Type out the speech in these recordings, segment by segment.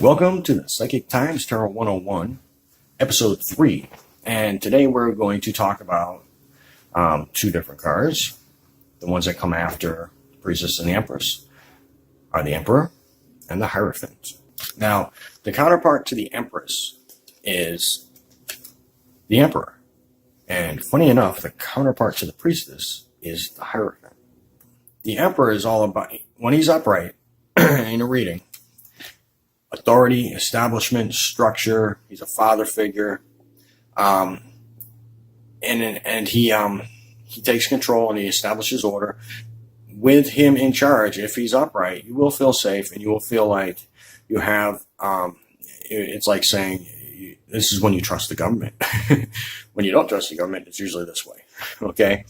Welcome to the Psychic Times Tarot 101, Episode 3. And today we're going to talk about two different cards. The ones that come after the Priestess and the Empress are the Emperor and the Hierophant. Now, the counterpart to the Empress is the Emperor. And funny enough, the counterpart to the Priestess is the Hierophant. The Emperor is all about, when he's upright in a reading, authority, establishment, structure. He's a father figure, and he takes control and he establishes order. With him in charge, if he's upright, you will feel safe and you will feel like you have. It's like saying this is when you trust the government. When you don't trust the government, it's usually this way. Okay,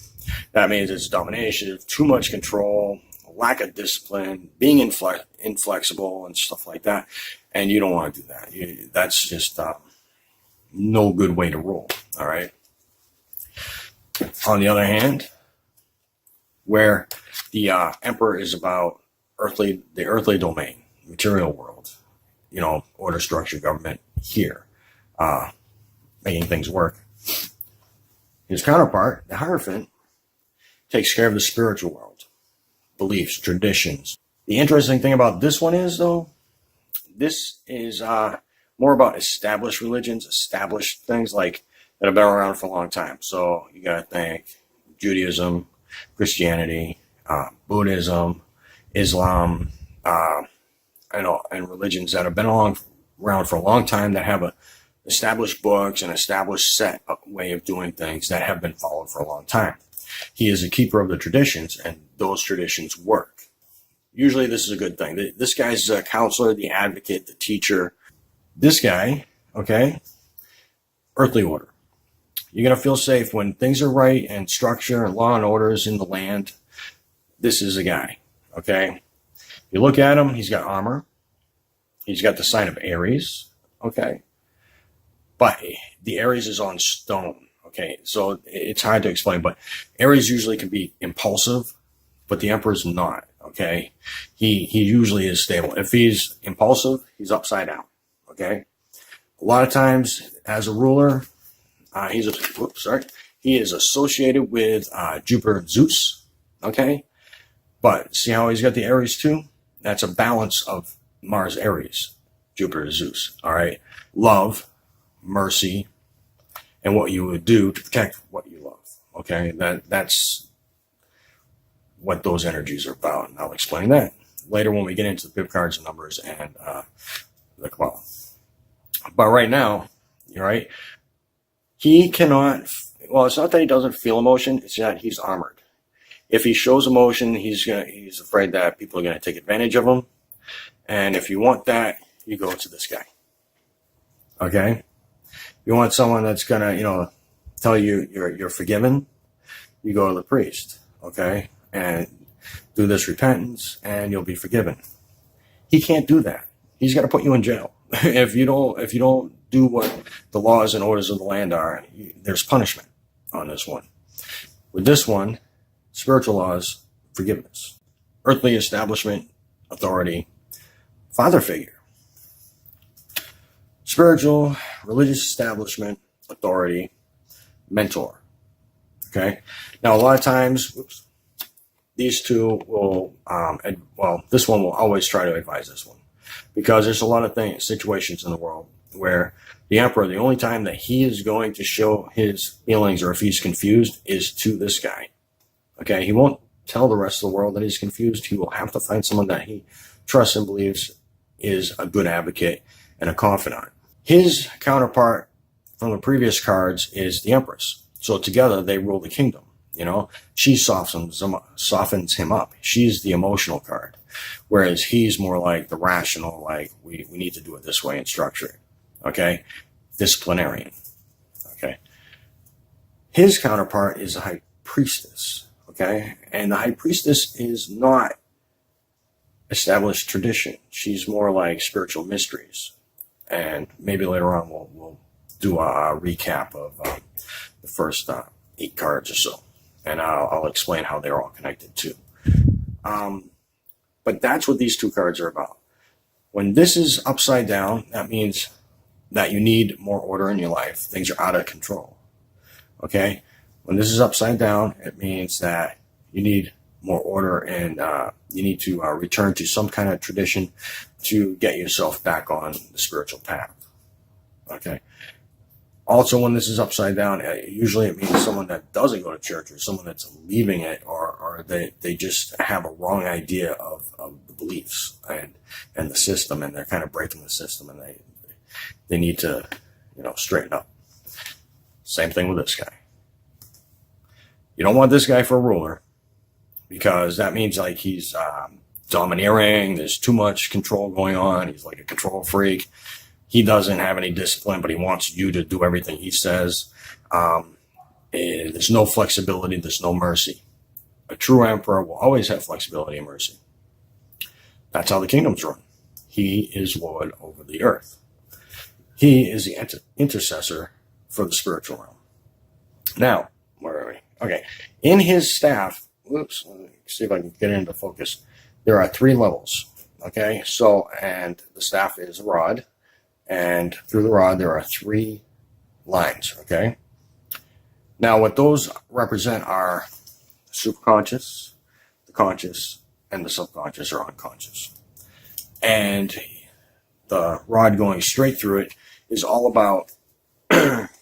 that means it's domination, too much control, lack of discipline, being inflexible and stuff like that. And you don't want to do that. That's just no good way to roll. All right. On the other hand, where the Emperor is about the earthly domain, material world, order, structure, government here, making things work. His counterpart, the Hierophant, takes care of the spiritual world, beliefs, traditions. The interesting thing about this one is, though, this is more about established religions, established things like that have been around for a long time. So you got to think Judaism, Christianity, Buddhism, Islam, and religions that have been around for a long time that have established books and established set way of doing things that have been followed for a long time. He is a keeper of the traditions, and those traditions work. Usually this is a good thing. This guy's a counselor, the advocate, the teacher. This guy, okay, earthly order. You're going to feel safe when things are right and structure and law and order is in the land. This is a guy, okay? You look at him, he's got armor. He's got the sign of Aries, okay? But the Aries is on stone, okay? So it's hard to explain, but Aries usually can be impulsive, but the Emperor's not. Okay, he usually is stable. If he's impulsive, he's upside down. Okay, a lot of times as a ruler, he is associated with Jupiter and Zeus. Okay, but see how he's got the Aries too? That's a balance of Mars, Aries, Jupiter, Zeus. All right, love, mercy, and what you would do to protect what you love. Okay, that's what those energies are about, and I'll explain that later when we get into the pip cards and numbers and the Kabbalah. But right now, you're right, he cannot. Well, it's not that he doesn't feel emotion; it's that he's armored. If he shows emotion, he's afraid that people are going to take advantage of him. And if you want that, you go to this guy. Okay, you want someone that's gonna, tell you you're forgiven. You go to the priest. Okay. And do this repentance and you'll be forgiven. He can't do that. He's got to put you in jail. If you don't do what the laws and orders of the land are, there's punishment on this one. With this one, spiritual laws, forgiveness. Earthly establishment, authority, father figure. Spiritual, religious establishment, authority, mentor. Okay? Now, a lot of times, these two will, this one will always try to advise this one, because there's a lot of situations in the world where the Emperor, the only time that he is going to show his feelings or if he's confused is to this guy. Okay, he won't tell the rest of the world that he's confused. He will have to find someone that he trusts and believes is a good advocate and a confidant. His counterpart from the previous cards is the Empress. So together they rule the kingdom. She softens him up. She's the emotional card, whereas he's more like the rational, like we need to do it this way and structure it. Okay, disciplinarian. Okay, his counterpart is a high priestess. Okay, and the high priestess is not established tradition. She's more like spiritual mysteries, and maybe later on we'll do a recap of the first 8 cards or so. And I'll explain how they're all connected too. But that's what these two cards are about. When this is upside down, that means that you need more order in your life. Things are out of control. Okay? When this is upside down, it means that you need more order, and you need to return to some kind of tradition to get yourself back on the spiritual path. Okay? Also, when this is upside down, usually it means someone that doesn't go to church, or someone that's leaving it, or they just have a wrong idea of the beliefs and the system, and they're kind of breaking the system, and they need to, straighten up. Same thing with this guy. You don't want this guy for a ruler, because that means like he's domineering. There's too much control going on. He's like a control freak. He doesn't have any discipline, but he wants you to do everything he says. There's no flexibility. There's no mercy. A true emperor will always have flexibility and mercy. That's how the kingdoms run. He is Lord over the earth. He is the intercessor for the spiritual realm. Now, where are we? Okay. In his staff, let me see if I can get into focus. There are 3 levels. Okay. So, and the staff is a rod. And through the rod, there are 3 lines, okay? Now, what those represent are the superconscious, the conscious, and the subconscious or unconscious. And the rod going straight through it is all about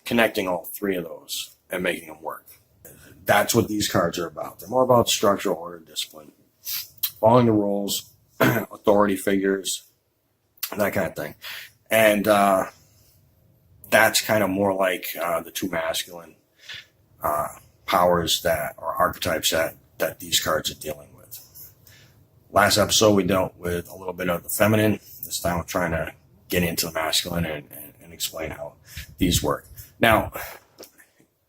connecting all 3 of those and making them work. That's what these cards are about. They're more about structure, order, discipline, following the rules, authority figures, that kind of thing. And that's kind of more like the 2 masculine powers that are archetypes that these cards are dealing with. Last episode, we dealt with a little bit of the feminine. This time, we're trying to get into the masculine and explain how these work. Now,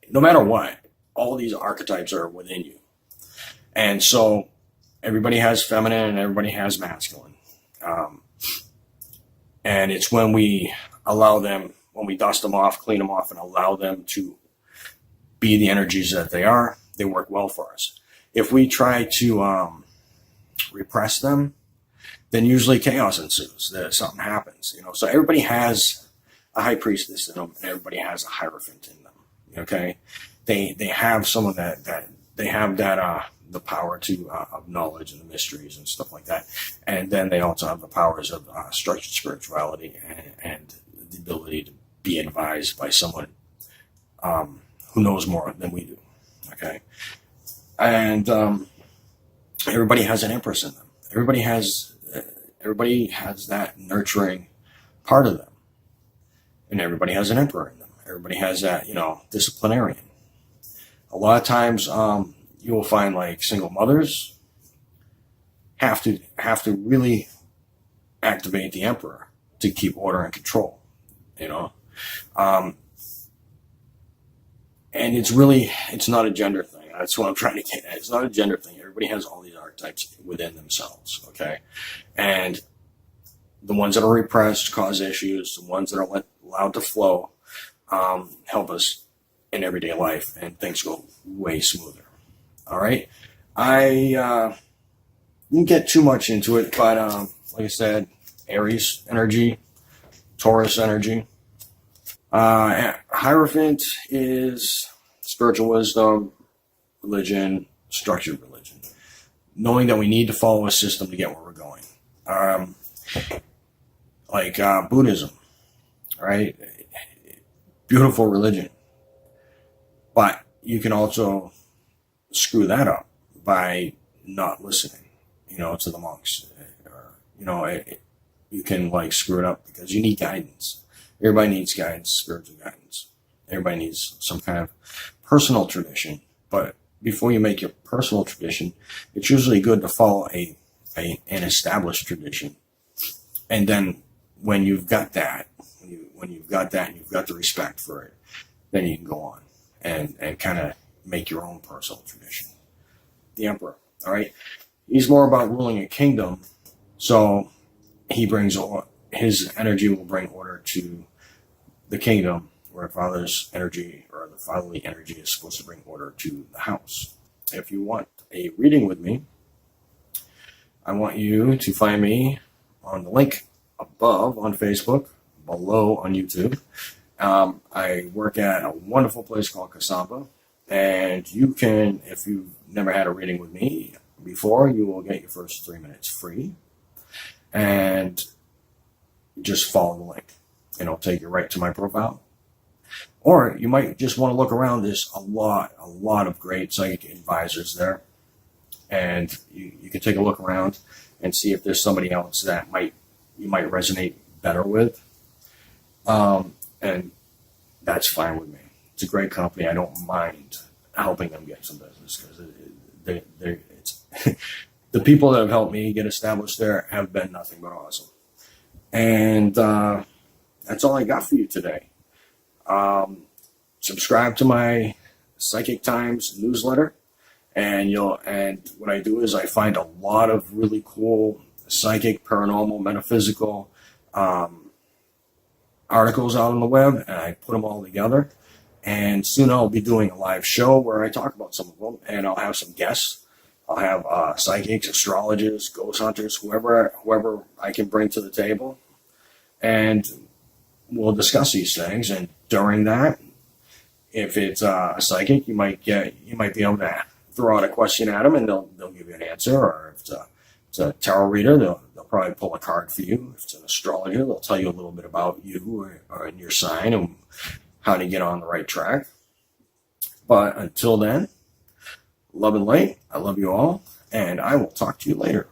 no matter what, all of these archetypes are within you. And so everybody has feminine and everybody has masculine. And it's when we allow them, when we dust them off, clean them off, and allow them to be the energies that they are, they work well for us. If we try to repress them, then usually chaos ensues. Something happens, So everybody has a high priestess in them, and everybody has a hierophant in them. Okay, they have some of that they have that the power to of knowledge and the mysteries and stuff like that, and then they also have the powers of structured spirituality and the ability to be advised by someone who knows more than we do. Okay, and everybody has an empress in them. Everybody has that nurturing part of them, and everybody has an emperor in them. Everybody has that disciplinarian. A lot of times, you will find like single mothers have to really activate the emperor to keep order and control, and it's not a gender thing. That's what I'm trying to get at. It's not a gender thing. Everybody has all these archetypes within themselves, okay? And the ones that are repressed cause issues. The ones that are allowed to flow help us in everyday life, and things go way smoother. All right. I didn't get too much into it, but like I said, Aries energy, Taurus energy. Hierophant is spiritual wisdom, religion, structured religion. Knowing that we need to follow a system to get where we're going. Like Buddhism, right? Beautiful religion. But you can also screw that up by not listening, to the monks. Or, you can screw it up because you need guidance. Everybody needs guidance, spiritual guidance. Everybody needs some kind of personal tradition. But before you make your personal tradition, it's usually good to follow an established tradition. And then when you've got that, when you've got that and you've got the respect for it, then you can go on and kind of make your own personal tradition. The emperor, all right? He's more about ruling a kingdom, so he brings his energy will bring order to the kingdom, where father's energy or the fatherly energy is supposed to bring order to the house. If you want a reading with me, I want you to find me on the link above on Facebook, below on YouTube. I work at a wonderful place called Kasamba, and you can, if you've never had a reading with me before, you will get your first 3 minutes free, and just follow the link, and it'll take you right to my profile. Or you might just want to look around. There's a lot of great psychic advisors there, and you can take a look around and see if there's somebody else that you might resonate better with. And that's fine with me. It's a great company. I don't mind helping them get some business, because it's the people that have helped me get established there have been nothing but awesome. And that's all I got for you today. Subscribe to my Psychic Times newsletter, and what I do is I find a lot of really cool psychic, paranormal, metaphysical articles out on the web, and I put them all together. And soon I'll be doing a live show where I talk about some of them, and I'll have some guests. I'll have psychics, astrologers, ghost hunters, whoever I can bring to the table, and we'll discuss these things. And during that, if it's a psychic, you might be able to throw out a question at them, and they'll give you an answer. Or if it's a tarot reader, they'll probably pull a card for you. If it's an astrologer, they'll tell you a little bit about you or your sign and how to get on the right track. But until then, love and light. I love you all, and I will talk to you later.